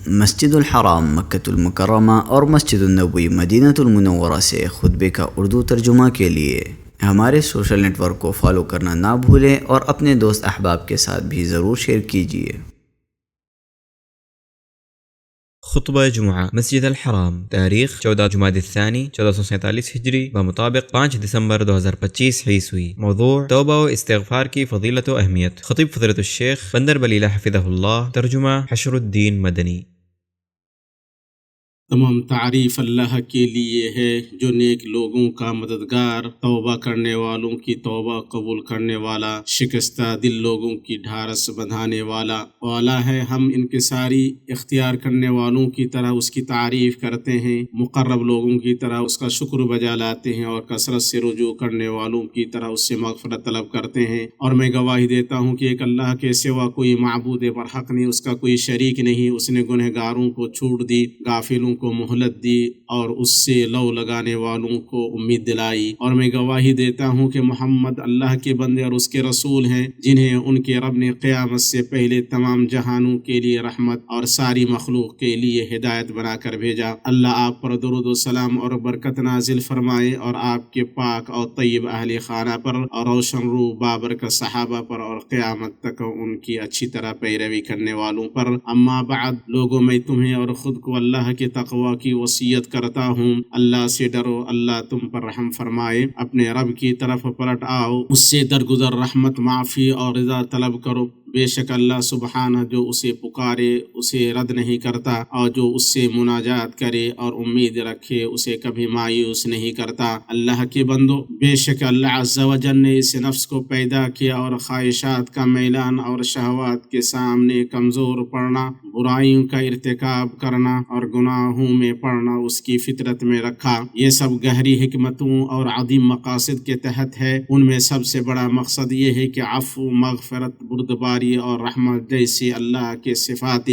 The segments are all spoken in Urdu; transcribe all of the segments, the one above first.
مسجد الحرام مکۃ المکرمہ اور مسجد النبوی مدینہ المنورہ سے خطبے کا اردو ترجمہ کے لیے ہمارے سوشل نیٹ ورک کو فالو کرنا نہ بھولیں اور اپنے دوست احباب کے ساتھ بھی ضرور شیئر کیجیے۔ خطبہ جمعہ مسجد الحرام، تاریخ 14 جمادی الثانی 1447 ہجری بمطابق 5 دسمبر 2025 عیسوی۔ موضوع توبہ و استغفار کی فضیلت و اہمیت۔ خطیب فضیلت الشیخ بندر بلیلہ حفظہ اللہ، ترجمہ حشر الدین مدنی۔ تمام تعریف اللہ کے لیے ہے جو نیک لوگوں کا مددگار، توبہ کرنے والوں کی توبہ قبول کرنے والا، شکستہ دل لوگوں کی ڈھارس بندھانے والا ہے۔ ہم انکساری اختیار کرنے والوں کی طرح اس کی تعریف کرتے ہیں، مقرب لوگوں کی طرح اس کا شکر بجا لاتے ہیں، اور کثرت سے رجوع کرنے والوں کی طرح اس سے مغفرت طلب کرتے ہیں۔ اور میں گواہی دیتا ہوں کہ ایک اللہ کے سوا کوئی معبود برحق نہیں، اس کا کوئی شریک نہیں۔ اس نے گنہگاروں کو چھوٹ دی، غافلوں کو مہلت دی، اور اس سے لو لگانے والوں کو امید دلائی۔ اور میں گواہی دیتا ہوں کہ محمد اللہ کے بندے اور اس کے رسول ہیں، جنہیں ان کے رب نے قیامت سے پہلے تمام جہانوں کے لیے رحمت اور ساری مخلوق کے لیے ہدایت بنا کر بھیجا۔ اللہ آپ پر درود و سلام اور برکت نازل فرمائے، اور آپ کے پاک اور طیب اہل خانہ پر، اور روشن روح بابرکت صحابہ پر، اور قیامت تک ان کی اچھی طرح پیروی کرنے والوں پر۔ اما بعد، لوگوں میں تمہیں اور خود کو اللہ کے تقوی کی وصیت کرتا ہوں۔ اللہ سے ڈرو، اللہ تم پر رحم فرمائے۔ اپنے رب کی طرف پلٹ آؤ، اس سے درگزر رحمت، معافی اور رضا طلب کرو۔ بے شک اللہ سبحانہ جو اسے پکارے اسے رد نہیں کرتا، اور جو اس سے مناجات کرے اور امید رکھے اسے کبھی مایوس نہیں کرتا۔ اللہ کے بندو، بے شک اللہ عز و جل نے اس نفس کو پیدا کیا، اور خواہشات کا میلان اور شہوات کے سامنے کمزور پڑنا، برائیوں کا ارتکاب کرنا اور گناہوں میں پڑنا اس کی فطرت میں رکھا۔ یہ سب گہری حکمتوں اور عظیم مقاصد کے تحت ہے۔ ان میں سب سے بڑا مقصد یہ ہے کہ عفو، مغفرت، بردباری اور رحمت جیسی اللہ کے صفات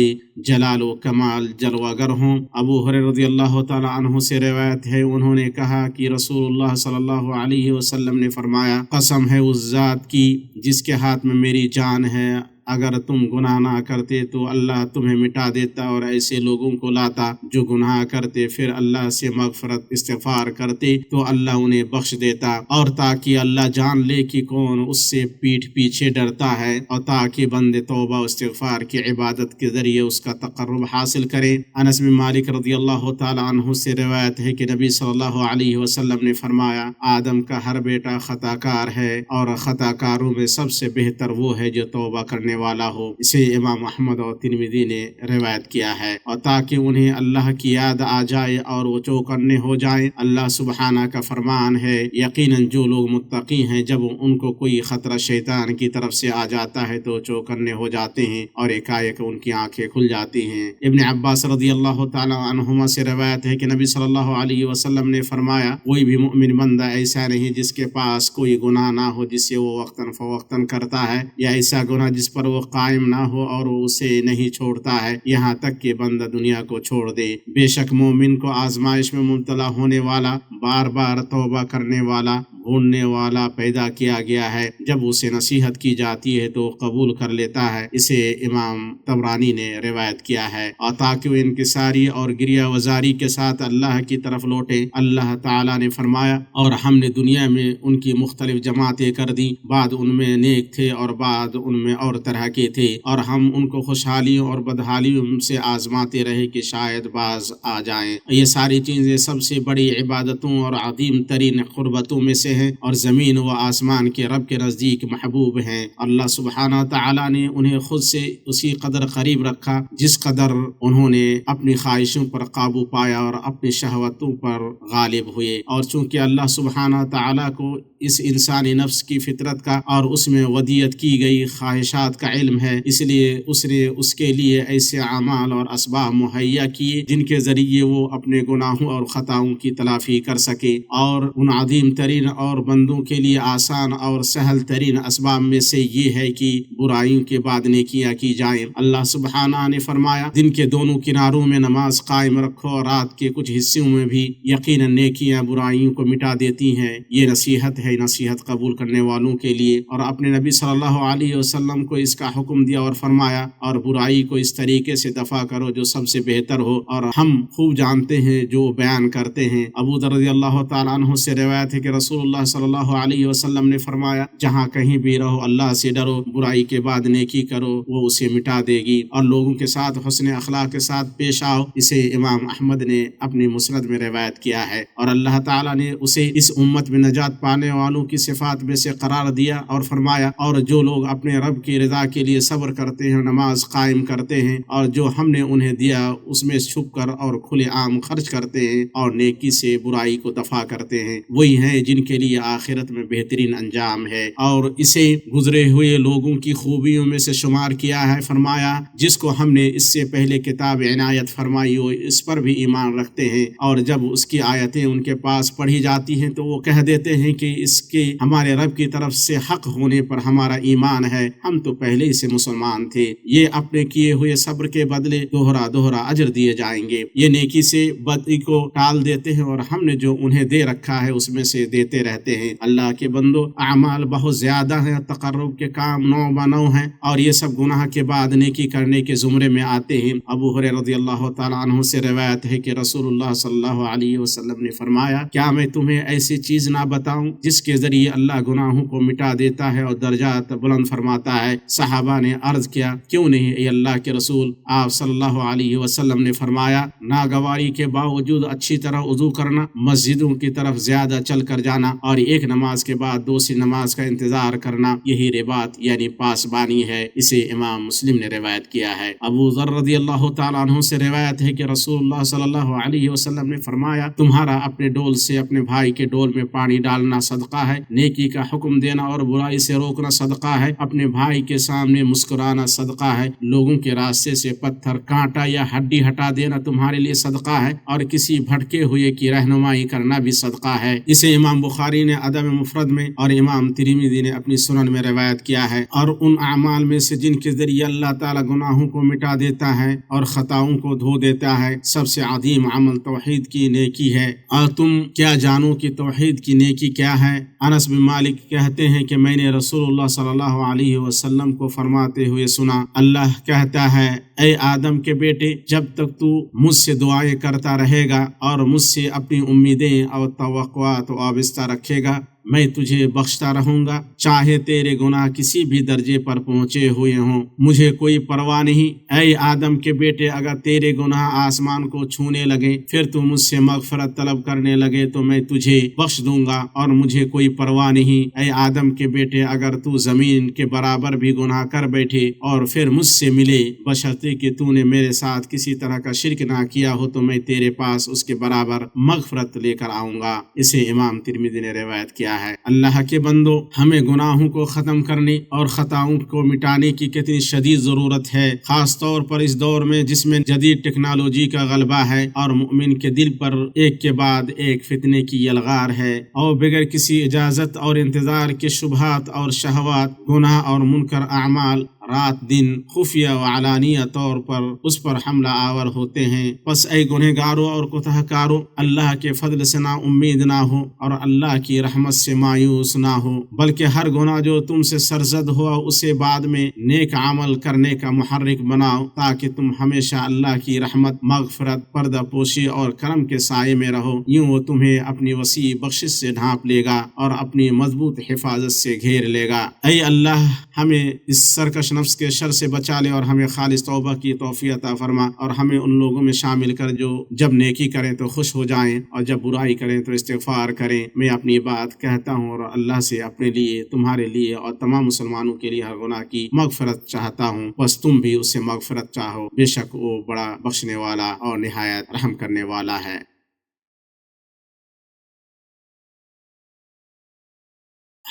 جلال و کمال جلوہ گر ہوں۔ ابو ہریرہ رضی اللہ تعالی عنہ سے روایت ہے، انہوں نے کہا کہ رسول اللہ صلی اللہ علیہ وسلم نے فرمایا، قسم ہے اس ذات کی جس کے ہاتھ میں میری جان ہے، اگر تم گناہ نہ کرتے تو اللہ تمہیں مٹا دیتا اور ایسے لوگوں کو لاتا جو گناہ کرتے، پھر اللہ سے مغفرت استغفار کرتے تو اللہ انہیں بخش دیتا، اور تاکہ اللہ جان لے کہ کون اس سے پیٹھ پیچھے ڈرتا ہے، اور تاکہ بندے توبہ و استغفار کی عبادت کے ذریعے اس کا تقرب حاصل کریں۔ انس بن مالک رضی اللہ تعالی عنہ سے روایت ہے کہ نبی صلی اللہ علیہ وسلم نے فرمایا، آدم کا ہر بیٹا خطا کار ہے، اور خطا کاروں میں سب سے بہتر وہ ہے جو توبہ کرنے والا ہو۔ اسے امام احمد اور ترمذی نے روایت کیا ہے۔ اور تاکہ انہیں اللہ کی یاد آ جائے اور وہ چوکنے ہو جائیں، اللہ سبحانہ کا فرمان ہے، یقیناً جو لوگ متقی ہیں جب ان کو کوئی خطرہ شیطان کی طرف سے آ جاتا ہے تو چوکنے ہو جاتے ہیں، اور ایک ان کی آنکھیں کھل جاتی ہیں۔ ابن عباس رضی اللہ تعالی عنہما سے روایت ہے کہ نبی صلی اللہ علیہ وسلم نے فرمایا، کوئی بھی مؤمن بندہ ایسا نہیں جس کے پاس کوئی گناہ نہ ہو جس سے وہ وقتاً فوقتاً کرتا ہے، یا ایسا گناہ جس پر وہ قائم نہ ہو اور وہ اسے نہیں چھوڑتا ہے یہاں تک کہ بندہ دنیا کو چھوڑ دے۔ بے شک مومن کو آزمائش میں مبتلا ہونے والا، بار بار توبہ کرنے والا، ڈھونڈنے والا پیدا کیا گیا ہے۔ جب اسے نصیحت کی جاتی ہے تو قبول کر لیتا ہے۔ اسے امام طبرانی نے روایت کیا ہے۔ اور تاکہ وہ انکساری اور گریہ وزاری کے ساتھ اللہ کی طرف لوٹے، اللہ تعالیٰ نے فرمایا، اور ہم نے دنیا میں ان کی مختلف جماعتیں کر دی، بعد ان میں نیک تھے اور بعد ان میں اور طرح کے تھے، اور ہم ان کو خوشحالیوں اور بدحالیوں سے آزماتے رہے کہ شاید باز آ جائیں۔ یہ ساری چیزیں سب سے بڑی عبادتوں اور عظیم ترین قربتوں میں سے ہیں، اور زمین و آسمان کے رب کے نزدیک محبوب ہیں۔ اللہ سبحانہ تعالیٰ نے انہیں خود سے اسی قدر قریب رکھا جس قدر انہوں نے اپنی خواہشوں پر قابو پایا اور اپنی شہوتوں پر غالب ہوئے۔ اور چونکہ اللہ سبحانہ تعالیٰ کو اس انسانی نفس کی فطرت کا اور اس میں ودیت کی گئی خواہشات کا علم ہے، اس لیے اس نے اس کے لیے ایسے اعمال اور اسباب مہیا کیے جن کے ذریعے وہ اپنے گناہوں اور خطاؤں کی تلافی کر سکے، اور ان عظیم ترین اور بندوں کے لیے آسان اور سہل ترین اسباب میں سے یہ ہے کہ برائیوں کے بعد نیکیاں کی جائیں۔ اللہ سبحانہ نے فرمایا دن کے دونوں کناروں میں نماز قائم رکھو اور رات کے کچھ حصوں میں بھی، یقیناً نیکیاں برائیوں کو مٹا دیتی ہیں۔ یہ نصیحت ہے نصیحت قبول کرنے والوں کے لیے، اور اپنے نبی صلی اللہ علیہ وسلم کو اس کا حکم دیا اور فرمایا اور برائی کو اس طریقے سے دفع کرو جو سب سے بہتر ہو، اور ہم خوب جانتے ہیں جو بیان کرتے ہیں۔ ابو ذر رضی اللہ تعالیٰ عنہ سے روایت ہے کہ رسول اللہ صلی اللہ علیہ وسلم نے فرمایا جہاں کہیں بھی رہو اللہ سے ڈرو، برائی کے بعد نیکی کرو، وہ اسے مٹا دے گی، اور لوگوں کے ساتھ حسن اخلاق کے ساتھ پیش آؤ۔ اسے امام احمد نے اپنی مسند میں روایت کیا ہے، اور اللہ تعالیٰ نے اسے اس امت میں نجات پانے والوں کی صفات میں سے قرار دیا اور فرمایا اور جو لوگ اپنے رب کی رضا کے لیے صبر کرتے ہیں، نماز قائم کرتے ہیں، اور جو ہم نے انہیں دیا اس میں چھپ کر اور کھلے عام خرچ کرتے ہیں، اور نیکی سے برائی کو دفع کرتے ہیں، وہی ہیں جن کے لیے آخرت میں بہترین انجام ہے۔ اور اسے گزرے ہوئے لوگوں کی خوبیوں میں سے شمار کیا ہے، فرمایا جس کو ہم نے اس سے پہلے کتاب عنایت فرمائی وہ اس پر بھی ایمان رکھتے ہیں، اور جب اس کی آیتیں ان کے پاس پڑھی جاتی ہیں تو وہ کہہ دیتے ہیں کہ اس کے ہمارے رب کی طرف سے حق ہونے پر ہمارا ایمان ہے، ہم تو پہلے ہی سے مسلمان تھے۔ یہ اپنے کیے ہوئے صبر کے بدلے دوہرا دوہرا اجر دیے جائیں گے۔ یہ نیکی سے بدی کو ٹال دیتے ہیں اور ہم نے جو انہیں دے رکھا ہے اس میں سے دیتے رہتے ہیں۔ اللہ کے بندو، اعمال بہت زیادہ ہیں، تقرب کے کام نو بنو ہیں، اور یہ سب گناہ کے بعد نیکی کرنے کے زمرے میں آتے ہیں۔ ابو ہریرہ رضی اللہ تعالیٰ عنہ سے روایت ہے کہ رسول اللہ صلی اللہ علیہ وسلم نے فرمایا کیا میں تمہیں ایسی چیز نہ بتاؤں جس کے ذریعے اللہ گناہوں کو مٹا دیتا ہے اور درجات بلند فرماتا ہے؟ صحابہ نے عرض کیا کیوں نہیں اے اللہ کے رسول؟ آپ صلی اللہ علیہ وسلم نے فرمایا ناگواری کے باوجود اچھی طرح وضو کرنا، مسجدوں کی طرف زیادہ چل کر جانا، اور ایک نماز کے بعد دوسری نماز کا انتظار کرنا، یہی رباط یعنی پاسبانی ہے۔ اسے امام مسلم نے روایت کیا ہے۔ ابو ذر رضی اللہ تعالیٰ عنہ سے روایت ہے کہ رسول اللہ صلی اللہ علیہ وسلم نے فرمایا تمہارا اپنے ڈول سے اپنے بھائی کے ڈول میں پانی ڈالنا صدقہ ہے، نیکی کا حکم دینا اور برائی سے روکنا صدقہ ہے، اپنے بھائی کے سامنے مسکرانا صدقہ ہے، لوگوں کے راستے سے پتھر، کانٹا یا ہڈی ہٹا دینا تمہارے لیے صدقہ ہے، اور کسی بھٹکے ہوئے کی رہنمائی کرنا بھی صدقہ ہے۔ اسے امام بخاری نے ادب مفرد میں اور امام ترمذی نے اپنی سنن میں روایت کیا ہے۔ اور ان اعمال میں سے جن کے ذریعے اللہ تعالیٰ گناہوں کو مٹا دیتا ہے اور خطاؤں کو دھو دیتا ہے، سب سے عظیم عمل توحید کی نیکی ہے۔ اور تم کیا جانو کہ توحید کی نیکی کیا ہے؟ انس بن مالک کہتے ہیں کہ میں نے رسول اللہ صلی اللہ علیہ وسلم کو فرماتے ہوئے سنا، اللہ کہتا ہے اے آدم کے بیٹے، جب تک تو مجھ سے دعائیں کرتا رہے گا اور مجھ سے اپنی امیدیں اور توقعات وابستہ رکھے گا، میں تجھے بخشتا رہوں گا، چاہے تیرے گناہ کسی بھی درجے پر پہنچے ہوئے ہوں، مجھے کوئی پرواہ نہیں۔ اے آدم کے بیٹے، اگر تیرے گناہ آسمان کو چھونے لگے پھر تو مجھ سے مغفرت طلب کرنے لگے تو میں تجھے بخش دوں گا اور مجھے کوئی پرواہ نہیں۔ اے آدم کے بیٹے، اگر تو زمین کے برابر بھی گناہ کر بیٹھے اور پھر مجھ سے ملے بشرطے کہ تو نے میرے ساتھ کسی طرح کا شرک نہ کیا ہو تو میں تیرے پاس اس کے برابر مغفرت لے کر آؤں گا۔ اسے امام ترمذی نے روایت کیا ہے۔ اللہ کے بندو، ہمیں گناہوں کو ختم کرنے اور خطاؤں کو مٹانے کی کتنی شدید ضرورت ہے، خاص طور پر اس دور میں جس میں جدید ٹیکنالوجی کا غلبہ ہے اور مومن کے دل پر ایک کے بعد ایک فتنے کی یلغار ہے، اور بغیر کسی اجازت اور انتظار کے شبہات اور شہوات، گناہ اور منکر اعمال رات دن خفیہ و علانیہ طور پر اس پر حملہ آور ہوتے ہیں۔ پس اے گنہگاروں اور کوتاہ کاروں، اللہ کے فضل سے نا امید نہ ہو اور اللہ کی رحمت سے مایوس نہ ہو، بلکہ ہر گناہ جو تم سے سرزد ہوا اسے بعد میں نیک عمل کرنے کا محرک بناؤ، تاکہ تم ہمیشہ اللہ کی رحمت، مغفرت، پردہ پوشی اور کرم کے سائے میں رہو۔ یوں وہ تمہیں اپنی وسیع بخشش سے ڈھانپ لے گا اور اپنی مضبوط حفاظت سے گھیر لے گا۔ اے اللہ، ہمیں اس سرکش نفس کے شر سے بچا لے اور ہمیں خالص توبہ کی توفیق عطا فرما، اور ہمیں ان لوگوں میں شامل کر جو جب نیکی کریں تو خوش ہو جائیں اور جب برائی کریں تو استغفار کریں۔ میں اپنی بات کہتا ہوں اور اللہ سے اپنے لیے، تمہارے لیے اور تمام مسلمانوں کے لیے ہر گناہ کی مغفرت چاہتا ہوں، بس تم بھی اس سے مغفرت چاہو، بے شک وہ بڑا بخشنے والا اور نہایت رحم کرنے والا ہے۔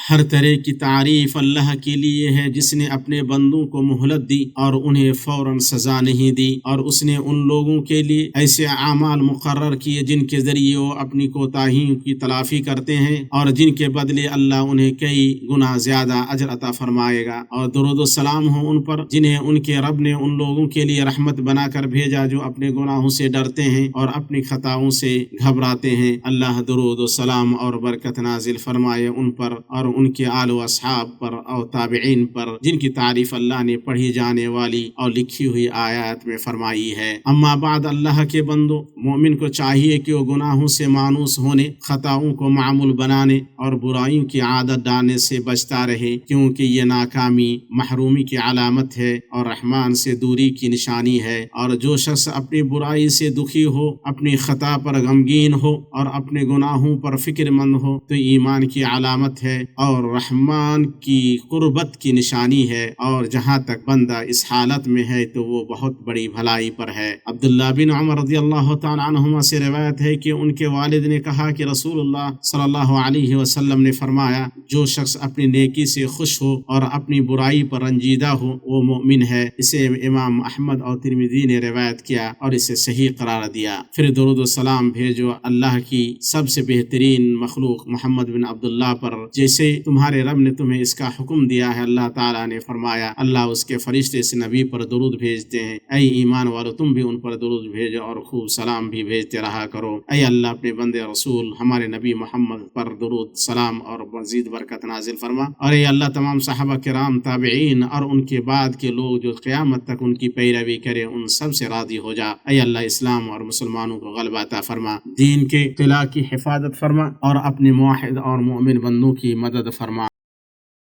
ہر طرح کی تعریف اللہ کے لیے ہے جس نے اپنے بندوں کو مہلت دی اور انہیں فوراً سزا نہیں دی، اور اس نے ان لوگوں کے لیے ایسے اعمال مقرر کیے جن کے ذریعے وہ اپنی کوتاہیوں کی تلافی کرتے ہیں اور جن کے بدلے اللہ انہیں کئی گنا زیادہ اجر عطا فرمائے گا۔ اور درود و سلام ہو ان پر جنہیں ان کے رب نے ان لوگوں کے لیے رحمت بنا کر بھیجا جو اپنے گناہوں سے ڈرتے ہیں اور اپنی خطاؤں سے گھبراتے ہیں۔ اللہ درود و سلام اور برکت نازل فرمائے ان پر اور ان کے آل و اصحاب پر اور تابعین پر جن کی تعریف اللہ نے پڑھی جانے والی اور لکھی ہوئی آیات میں فرمائی ہے۔ اما بعد، اللہ کے بندو، مومن کو چاہیے کہ وہ گناہوں سے مانوس ہونے، خطاؤں کو معمول بنانے اور برائیوں کی عادت ڈالنے سے بچتا رہے، کیونکہ یہ ناکامی محرومی کی علامت ہے اور رحمان سے دوری کی نشانی ہے۔ اور جو شخص اپنی برائی سے دکھی ہو، اپنی خطا پر غمگین ہو اور اپنے گناہوں پر فکر مند ہو تو ایمان کی علامت ہے اور رحمان کی قربت کی نشانی ہے، اور جہاں تک بندہ اس حالت میں ہے تو وہ بہت بڑی بھلائی پر ہے۔ عبداللہ بن عمر رضی اللہ تعالی عنہما سے روایت ہے کہ ان کے والد نے کہا کہ رسول اللہ صلی اللہ علیہ وسلم نے فرمایا، جو شخص اپنی نیکی سے خوش ہو اور اپنی برائی پر رنجیدہ ہو وہ مومن ہے۔ اسے امام احمد اور ترمذی نے روایت کیا اور اسے صحیح قرار دیا۔ پھر درود و سلام بھیجو اللہ کی سب سے بہترین مخلوق محمد بن عبداللہ پر، جیسے تمہارے رب نے تمہیں اس کا حکم دیا ہے۔ اللہ تعالیٰ نے فرمایا، اللہ اس کے فرشتے سے نبی پر درود بھیجتے ہیں۔ اے ایمان والو، تم بھی ان پر درود بھیجو اور خوب سلام بھی بھیجتے رہا کرو۔ اے اللہ، اپنے بندے رسول ہمارے نبی محمد پر درود سلام اور مزید برکت نازل فرما، اور اے اللہ تمام صحابہ کرام، تابعین اور ان کے بعد کے لوگ جو قیامت تک ان کی پیروی کرے ان سب سے راضی ہو جا۔ اے اللہ، اسلام اور مسلمانوں کو غلبہ عطا فرما، دین کے قلعہ کی حفاظت فرما اور اپنے موحد اور مومن بندوں کی مدد فرما۔